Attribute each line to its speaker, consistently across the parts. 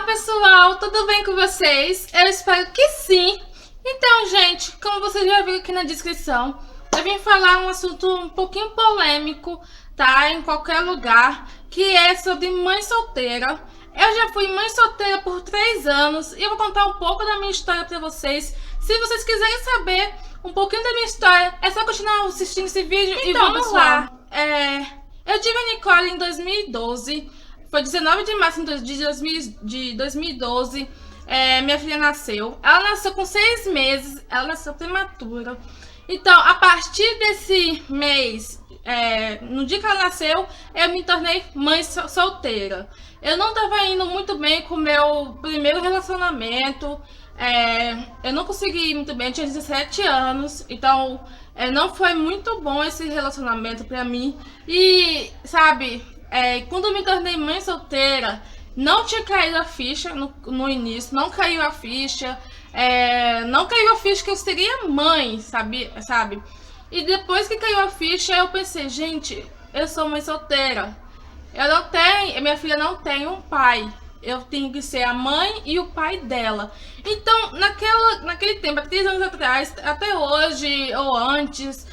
Speaker 1: pessoal, tudo bem com vocês? Eu espero que sim. Então, gente, como vocês já viram aqui na descrição, eu vim falar um assunto um pouquinho polêmico, tá? Em qualquer lugar, que é sobre mãe solteira. Eu já fui mãe solteira por 3 anos e eu vou contar um pouco da minha história pra vocês. Se vocês quiserem saber um pouquinho da minha história, é só continuar assistindo esse vídeo e vamos
Speaker 2: pessoal,
Speaker 1: lá. Eu tive a Nicole em 2012. Foi 19 de março de 2012, minha filha nasceu. Ela nasceu com 6 meses, ela nasceu prematura. Então, a partir desse mês, no dia que ela nasceu, eu me tornei mãe solteira. Eu não estava indo muito bem com o meu primeiro relacionamento. Eu não consegui ir muito bem, eu tinha 17 anos, então não foi muito bom esse relacionamento pra mim. E, sabe, quando eu me tornei mãe solteira, não tinha caído a ficha no início, não caiu a ficha, não caiu a ficha que eu seria mãe, sabe? E depois que caiu a ficha, eu pensei, gente, eu sou mãe solteira, minha filha não tem um pai. Eu tenho que ser a mãe e o pai dela. Então, naquele tempo, há 3 anos atrás, até hoje ou antes,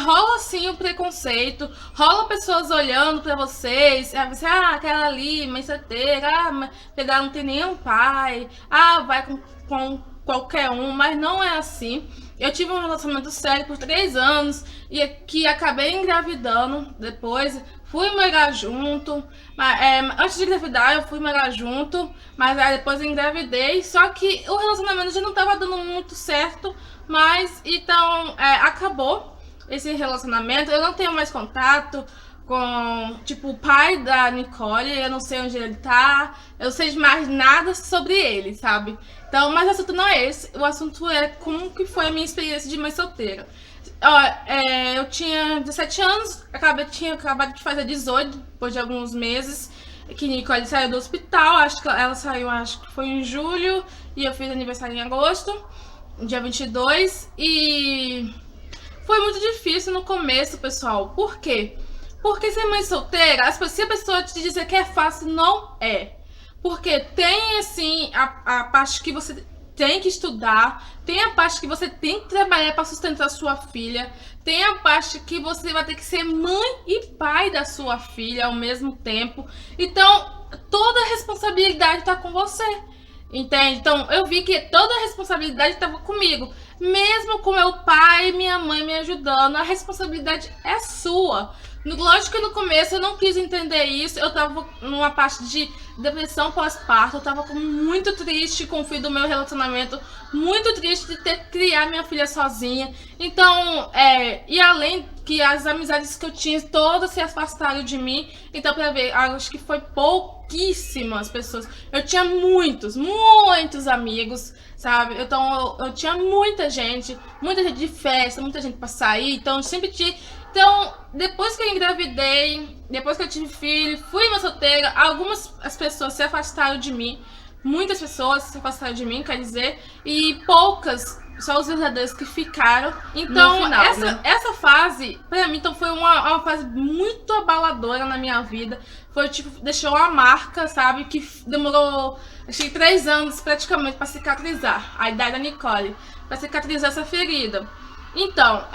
Speaker 1: rola sim o preconceito, rola pessoas olhando pra vocês, você, aquela ali, mãe solteira, mas ela não tem nenhum pai, vai com qualquer um, mas não é assim. Eu tive um relacionamento sério por 3 anos e que acabei engravidando depois. Fui morar junto, antes de engravidar eu fui morar junto, mas aí depois eu engravidei, só que o relacionamento já não estava dando muito certo, mas então acabou esse relacionamento. Eu não tenho mais contato com, tipo, o pai da Nicole, eu não sei onde ele tá, eu não sei mais nada sobre ele, sabe? Então, mas o assunto não é esse, o assunto é como que foi a minha experiência de mãe solteira. Eu tinha 17 anos, tinha acabado de fazer 18, depois de alguns meses, que Nicole saiu do hospital. Acho que ela saiu, acho que foi em julho, e eu fiz aniversário em agosto, dia 22, e foi muito difícil no começo, pessoal. Por quê? Porque ser mãe solteira, se a pessoa te dizer que é fácil, não é. Porque tem, assim, a parte que você tem que estudar, tem a parte que você tem que trabalhar para sustentar sua filha, tem a parte que você vai ter que ser mãe e pai da sua filha ao mesmo tempo. Então, toda a responsabilidade está com você, entende? Então, eu vi que toda a responsabilidade estava comigo. Mesmo com meu pai e minha mãe me ajudando, a responsabilidade é sua. Lógico que no começo eu não quis entender isso, eu tava numa parte de depressão pós-parto, eu tava muito triste com o fim do meu relacionamento, muito triste de ter que criar minha filha sozinha. Então, e além que as amizades que eu tinha, todas se afastaram de mim. Então, pra ver, acho que foi pouquíssimas pessoas. Eu tinha muitos amigos, sabe? Então, eu tinha muita gente de festa, muita gente pra sair, então eu sempre tinha. Então, depois que eu engravidei, depois que eu tive filho, fui uma solteira, as pessoas se afastaram de mim, muitas pessoas se afastaram de mim, quer dizer, e poucas, só os verdadeiros que ficaram. Então,
Speaker 2: no final,
Speaker 1: essa fase, pra mim, então, foi uma fase muito abaladora na minha vida. Foi, tipo, deixou uma marca, sabe, que demorou, achei 3 anos praticamente pra cicatrizar, a idade da Nicole, pra cicatrizar essa ferida. Então,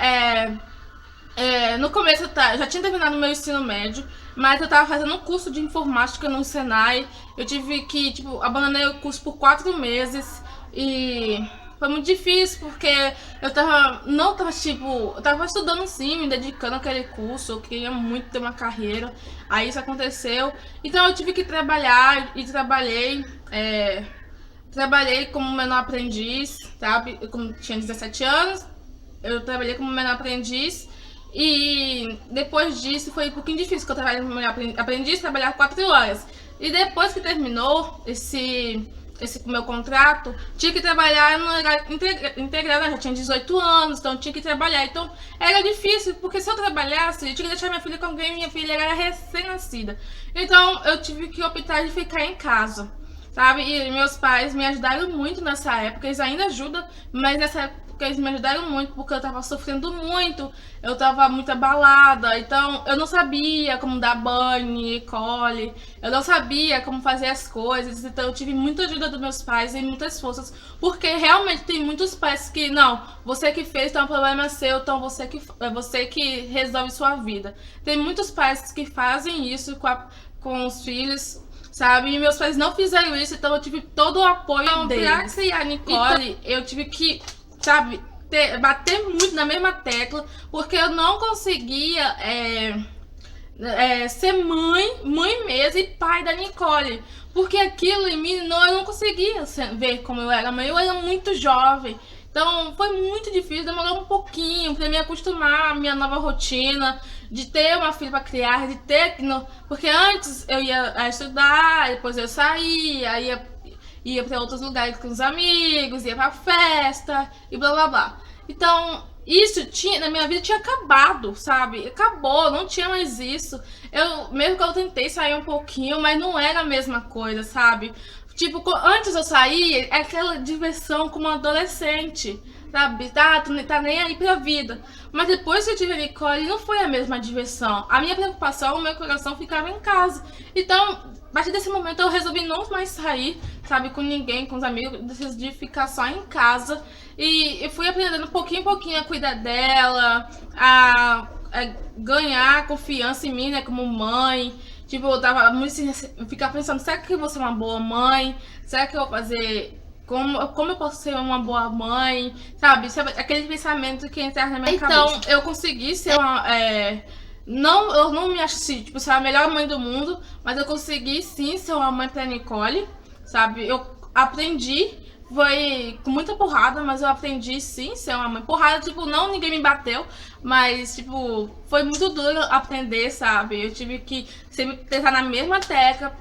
Speaker 1: no começo eu já tinha terminado meu ensino médio, mas eu tava fazendo um curso de informática no Senai. Eu tive que, tipo, abandonei o curso por 4 meses e foi muito difícil porque eu tava estudando sim, me dedicando àquele curso, eu queria muito ter uma carreira, aí isso aconteceu. Então eu tive que trabalhar e trabalhei como menor aprendiz, sabe? Eu, como tinha 17 anos, eu trabalhei como menor aprendiz. E depois disso foi um pouquinho difícil, porque eu trabalhei como aprendiz, trabalhar 4 horas. E depois que terminou esse meu contrato, tinha que trabalhar no horário integral, eu já tinha 18 anos, então tinha que trabalhar. Então era difícil, porque se eu trabalhasse, eu tinha que deixar minha filha com alguém, minha filha era recém-nascida. Então eu tive que optar de ficar em casa, sabe? E meus pais me ajudaram muito nessa época, eles ainda ajudam, mas nessa época porque eles me ajudaram muito, porque eu tava sofrendo muito, eu tava muito abalada, então eu não sabia como dar banho em Nicole, eu não sabia como fazer as coisas, então eu tive muita ajuda dos meus pais e muitas forças, porque realmente tem muitos pais que, não, você que fez, então o problema é seu, então é você que resolve sua vida. Tem muitos pais que fazem isso com os filhos, sabe? E meus pais não fizeram isso, então eu tive todo o apoio deles. Pra criar a Nicole, então, eu tive que, sabe, bater muito na mesma tecla, porque eu não conseguia ser mãe mesmo e pai da Nicole. Porque aquilo em mim, eu não conseguia ver como eu era mãe, eu era muito jovem. Então foi muito difícil, demorou um pouquinho pra me acostumar à minha nova rotina, de ter uma filha pra criar, de ter... Porque antes eu ia estudar, depois eu saía, ia pra outros lugares com os amigos, ia pra festa e blá blá blá. Então isso na minha vida tinha acabado, sabe? Acabou, não tinha mais isso. Mesmo que eu tentei sair um pouquinho, mas não era a mesma coisa, sabe? Tipo, antes eu saía, é aquela diversão como adolescente, sabe? Tu tá nem aí pra vida. Mas depois que eu tive a Nicole, não foi a mesma diversão. A minha preocupação, o meu coração ficava em casa. Então, a partir desse momento eu resolvi não mais sair, sabe, com ninguém, com os amigos, decidi ficar só em casa. E eu fui aprendendo pouquinho em pouquinho a cuidar dela, a ganhar confiança em mim, né, como mãe. Tipo, eu tava muito assim, ficar pensando, será que eu vou ser uma boa mãe? Será que eu vou fazer... Como eu posso ser uma boa mãe? Sabe? Aquele pensamento que entra na minha cabeça. Então, eu consegui ser uma... eu não me acho assim, tipo, ser a melhor mãe do mundo, mas eu consegui sim ser uma mãe pra Nicole, sabe? Eu aprendi, foi com muita porrada, mas eu aprendi sim ser uma mãe. Porrada, tipo, não, ninguém me bateu, mas, tipo, foi muito duro aprender, sabe? Eu tive que sempre pensar na mesma tecla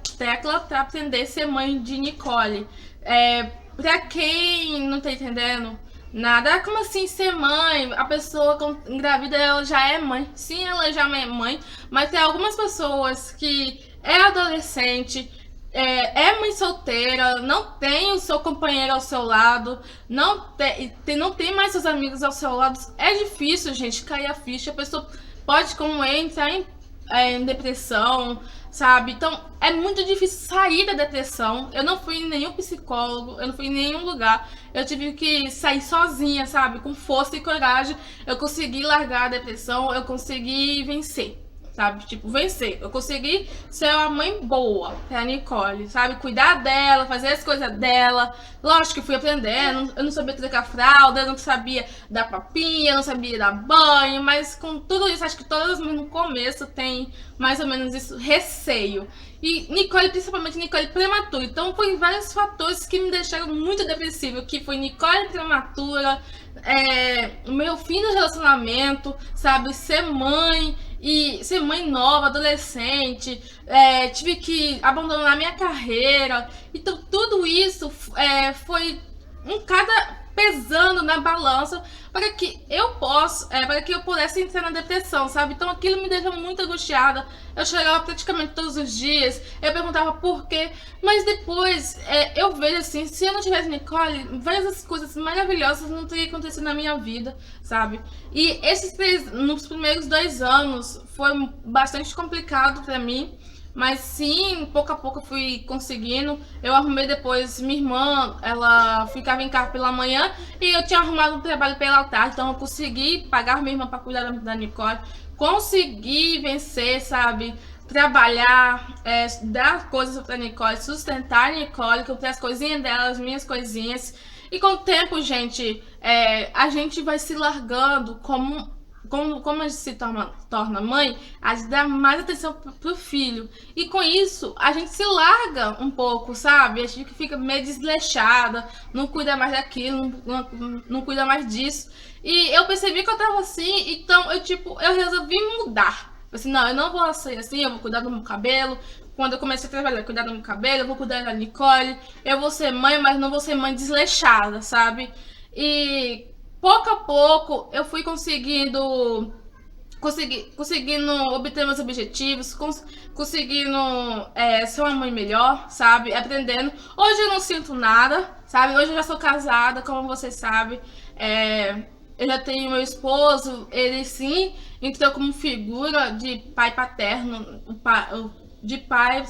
Speaker 1: pra aprender a ser mãe de Nicole. Pra quem não tá entendendo nada, como assim ser mãe? A pessoa engravida, ela já é mãe. Sim, ela já é mãe, mas tem algumas pessoas que é adolescente, é mãe solteira, não tem o seu companheiro ao seu lado, não tem mais seus amigos ao seu lado. É difícil, gente, cair a ficha. A pessoa pode, como entrar em depressão, sabe? Então é muito difícil sair da depressão. Eu não fui em nenhum psicólogo, eu não fui em nenhum lugar. Eu tive que sair sozinha, sabe? Com força e coragem. Eu consegui largar a depressão, eu consegui vencer. Sabe, tipo, vencer. Eu consegui ser uma mãe boa pra Nicole, sabe? Cuidar dela, fazer as coisas dela. Lógico que fui aprendendo, eu não sabia trocar fralda, eu não sabia dar papinha, eu não sabia dar banho, mas com tudo isso, acho que todas as mães no começo tem mais ou menos isso, receio. E Nicole, principalmente Nicole prematura. Então foi vários fatores que me deixaram muito depressiva, que foi Nicole prematura, o meu fim do relacionamento, sabe? Ser mãe e ser mãe nova, adolescente, tive que abandonar minha carreira. Então tudo isso foi cada pesando na balança para que eu pudesse entrar na depressão, sabe? Então aquilo me deixou muito angustiada. Eu chorava praticamente todos os dias, eu perguntava por quê, mas depois eu vejo assim, se eu não tivesse Nicole, várias coisas maravilhosas não teriam acontecido na minha vida, sabe? E nos primeiros 2 anos foi bastante complicado pra mim, mas sim, pouco a pouco eu fui conseguindo. Eu arrumei depois, minha irmã, ela ficava em casa pela manhã e eu tinha arrumado um trabalho pela tarde, então eu consegui pagar minha irmã para cuidar da Nicole, consegui vencer, sabe? Trabalhar, dar coisas pra Nicole, sustentar a Nicole, comprar as coisinhas dela, as minhas coisinhas. E com o tempo, gente, a gente vai se largando como a gente se torna mãe, a gente dá mais atenção pro filho. E com isso, a gente se larga um pouco, sabe? A gente fica meio desleixada, não cuida mais daquilo, não cuida mais disso. E eu percebi que eu tava assim, então eu resolvi mudar. Assim, não, eu não vou ser assim, eu vou cuidar do meu cabelo. Quando eu comecei a trabalhar, cuidar do meu cabelo, eu vou cuidar da Nicole. Eu vou ser mãe, mas não vou ser mãe desleixada, sabe? E pouco a pouco eu fui conseguindo obter meus objetivos, conseguindo ser uma mãe melhor, sabe? Aprendendo. Hoje eu não sinto nada, sabe? Hoje eu já sou casada, como vocês sabem. Eu já tenho meu esposo, ele sim entrou como figura de pai paterno, de pai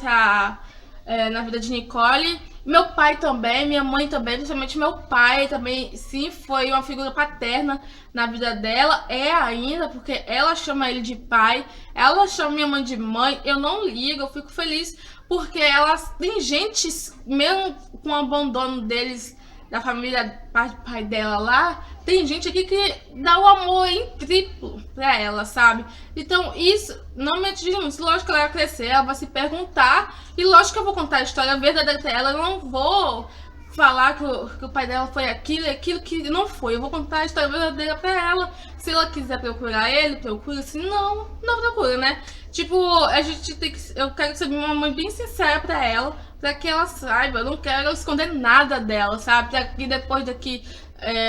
Speaker 1: na vida de Nicole. Meu pai também, minha mãe também, principalmente meu pai também, sim, foi uma figura paterna na vida dela, é ainda, porque ela chama ele de pai, ela chama minha mãe de mãe, eu não ligo, eu fico feliz, porque elas, tem gente, mesmo com o abandono deles, da família pai dela lá, tem gente aqui que dá o amor em triplo pra ela, sabe? Então isso não me atinge muito. Lógico que ela vai crescer, ela vai se perguntar, e lógico que eu vou contar a história verdadeira pra ela, eu não vou falar que o pai dela foi aquilo e aquilo que não foi. Eu vou contar a história verdadeira pra ela. Se ela quiser procurar ele, procura. Se não, não procura, né? Tipo, a gente tem que. Eu quero ser uma mãe bem sincera pra ela, pra que ela saiba. Eu não quero esconder nada dela, sabe? Pra que depois daqui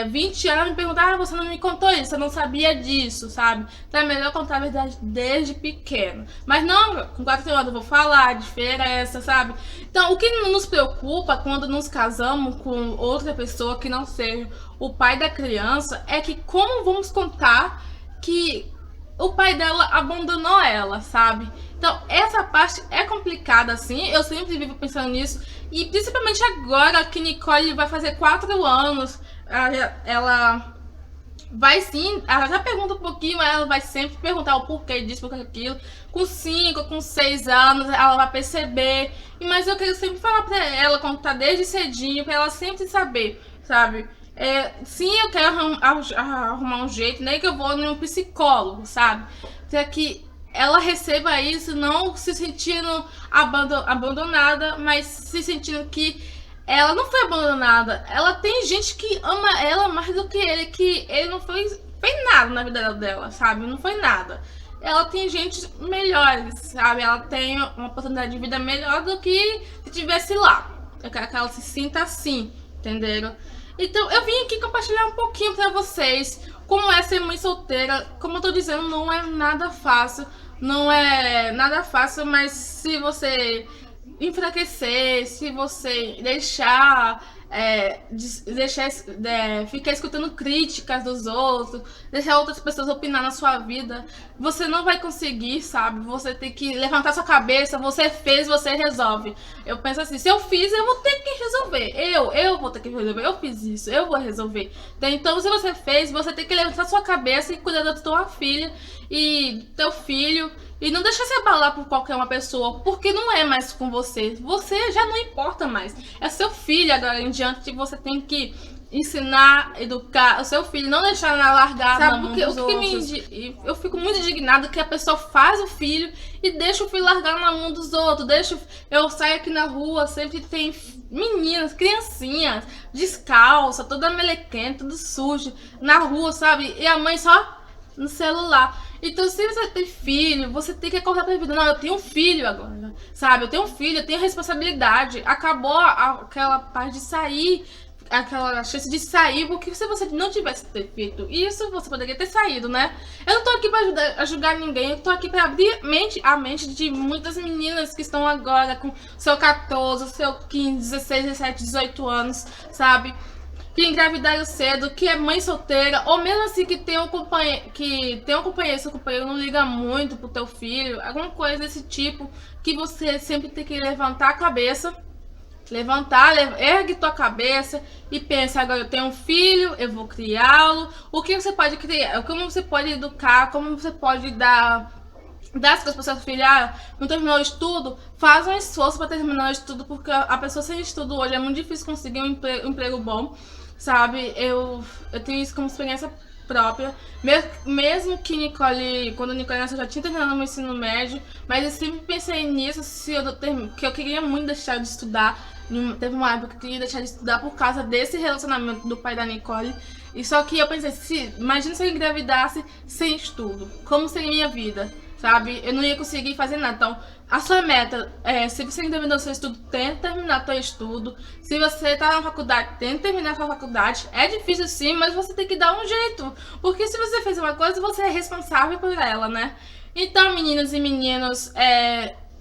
Speaker 1: 20 anos me perguntar, você não me contou isso, eu não sabia disso, sabe? Então é melhor contar a verdade desde pequeno. Mas não, com 4 anos eu vou falar, a diferença, sabe? Então, o que nos preocupa quando nos casamos com outra pessoa que não seja o pai da criança é que como vamos contar que o pai dela abandonou ela, sabe? Então, essa parte é complicada, assim. Eu sempre vivo pensando nisso. E principalmente agora que Nicole vai fazer 4 anos. Ela vai sim, ela já pergunta um pouquinho, ela vai sempre perguntar o porquê disso, porquê daquilo. Com 5, com 6 anos, ela vai perceber. Mas eu quero sempre falar pra ela, contar desde cedinho, pra ela sempre saber, sabe? Sim, eu quero arrumar um jeito, nem que eu vou num psicólogo, sabe? Pra que ela receba isso, não se sentindo abandonada, mas se sentindo que ela não foi abandonada. Ela tem gente que ama ela mais do que ele não fez nada na vida dela, sabe? Não foi nada. Ela tem gente melhores, sabe? Ela tem uma oportunidade de vida melhor do que se tivesse lá. Eu quero que ela se sinta assim, entenderam? Então, eu vim aqui compartilhar um pouquinho pra vocês como é ser mãe solteira. Como eu tô dizendo, não é nada fácil. Não é nada fácil, mas se você enfraquecer, se você ficar escutando críticas dos outros, deixar outras pessoas opinar na sua vida, você não vai conseguir, sabe? Você tem que levantar sua cabeça, você fez, você resolve. Eu penso assim, se eu fiz, eu vou ter que resolver. Eu vou ter que resolver. Eu fiz isso, eu vou resolver. Então, se você fez, você tem que levantar sua cabeça e cuidar da tua filha e teu filho. E não deixar se abalar por qualquer uma pessoa, porque não é mais com você. Você já não importa mais. É seu filho agora em diante, você tem que ensinar, educar o seu filho, não deixar na largada. Sabe, porque eu fico muito indignada que a pessoa faz o filho e deixa o filho largar na mão dos outros. Eu saio aqui na rua, sempre tem meninas, criancinhas, descalça, toda melequenta, tudo sujo, na rua, sabe? E a mãe só no celular. Então, se você tem filho, você tem que acordar pra vida. Não, eu tenho um filho agora, sabe? Eu tenho um filho, eu tenho responsabilidade. Acabou aquela parte de sair, aquela chance de sair, porque se você não tivesse feito isso, você poderia ter saído, né? Eu não tô aqui pra julgar ninguém, eu tô aqui pra abrir a mente de muitas meninas que estão agora com seu 14, seu 15, 16, 17, 18 anos, sabe? Que engravidaram cedo, que é mãe solteira, ou mesmo assim que tem um companheiro, seu companheiro não liga muito pro teu filho, alguma coisa desse tipo, que você sempre tem que levantar a cabeça, ergue tua cabeça e pensa, agora eu tenho um filho, eu vou criá-lo, o que você pode criar, como você pode educar, como você pode dar as coisas para seu filho. Não terminou o estudo, faz um esforço para terminar o estudo, porque a pessoa sem estudo hoje é muito difícil conseguir um emprego bom, sabe? Eu tenho isso como experiência própria, mesmo que quando Nicole nasceu, eu já tinha terminado meu ensino médio, mas eu sempre pensei nisso, que eu queria muito deixar de estudar. Teve uma época que eu queria deixar de estudar por causa desse relacionamento do pai da Nicole. E só que eu pensei, imagina se eu engravidasse sem estudo, como seria minha vida? Sabe? Eu não ia conseguir fazer nada. Então, a sua meta se você ainda terminou seu estudo, tenta terminar seu estudo. Se você tá na faculdade, tenta terminar sua faculdade. É difícil sim, mas você tem que dar um jeito. Porque se você fez uma coisa, você é responsável por ela, né? Então, meninas e meninos,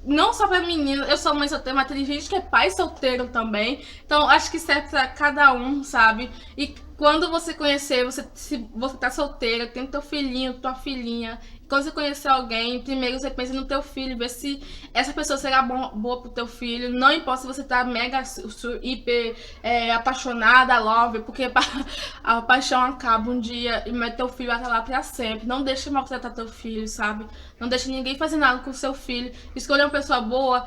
Speaker 1: não só pra meninas, eu sou mãe solteira, mas tem gente que é pai solteiro também. Então, acho que serve pra cada um, sabe? E quando você conhecer, se você tá solteira, tem teu filhinho, tua filhinha. Quando você conhecer alguém, primeiro você pensa no teu filho, ver se essa pessoa será boa pro teu filho. Não importa se você tá mega, hiper apaixonada, love, porque a paixão acaba um dia, mas teu filho vai estar lá pra sempre. Não deixe maltratar teu filho, sabe? Não deixe ninguém fazer nada com o seu filho. Escolha uma pessoa boa.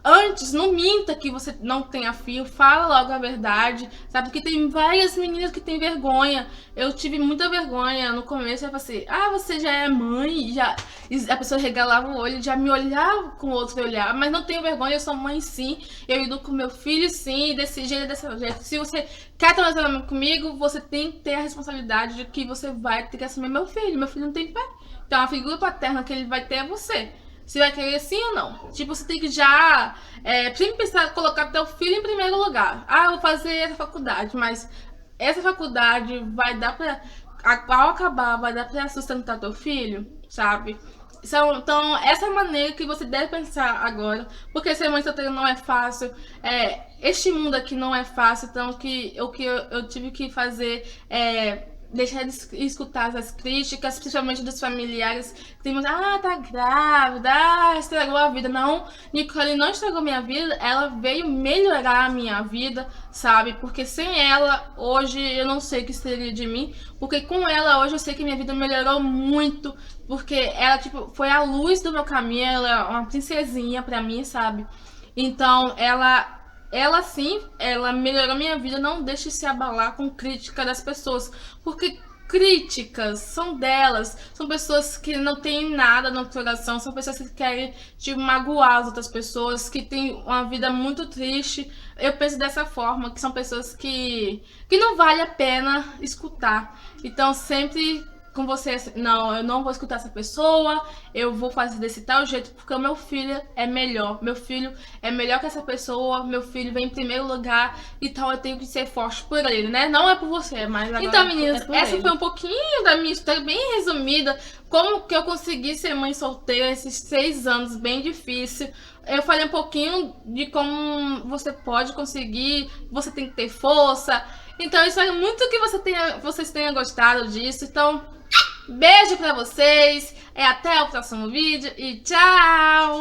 Speaker 1: Antes, não minta que você não tenha filho, fala logo a verdade, sabe? Porque tem várias meninas que têm vergonha. Eu tive muita vergonha no começo, eu falei assim, você já é mãe, já... E a pessoa regalava o olho, já me olhava com outro olhar, mas não tenho vergonha, eu sou mãe sim, eu lido com meu filho sim, desse jeito, desse jeito. Se você quer ter um relacionamento comigo, você tem que ter a responsabilidade de que você vai ter que assumir meu filho não tem pai. Então a figura paterna que ele vai ter é você. Se vai querer sim ou não. Tipo, você tem que já sempre pensar, colocar teu filho em primeiro lugar. Eu vou fazer essa faculdade, mas essa faculdade vai dar pra... Ao acabar, vai dar pra sustentar teu filho, sabe? Então, essa é a maneira que você deve pensar agora. Porque ser mãe solteira não é fácil. Este mundo aqui não é fácil. Então, o que eu tive que fazer deixar de escutar as críticas, principalmente dos familiares, que tem muito, tá grávida, estragou a vida. Não, Nicole não estragou minha vida, ela veio melhorar a minha vida, sabe? Porque sem ela, hoje, eu não sei o que seria de mim, porque com ela, hoje, eu sei que minha vida melhorou muito, porque ela, tipo, foi a luz do meu caminho, ela é uma princesinha pra mim, sabe? Então, ela sim, ela melhorou minha vida. Não deixe se abalar com crítica das pessoas, porque críticas são delas, são pessoas que não têm nada no coração, são pessoas que querem magoar as outras pessoas, que têm uma vida muito triste. Eu penso dessa forma, que são pessoas que não vale a pena escutar. Então sempre com você, não, eu não vou escutar essa pessoa, eu vou fazer desse tal jeito, porque o meu filho é melhor. Meu filho é melhor que essa pessoa, meu filho vem em primeiro lugar, então eu tenho que ser forte por ele, né? Não é por você, mas agora então, meninas, essa foi um pouquinho da minha história, bem resumida, como que eu consegui ser mãe solteira esses 6 anos, bem difícil. Eu falei um pouquinho de como você pode conseguir, você tem que ter força. Então, eu espero muito que vocês tenham gostado disso. Então, beijo pra vocês, até o próximo vídeo e tchau!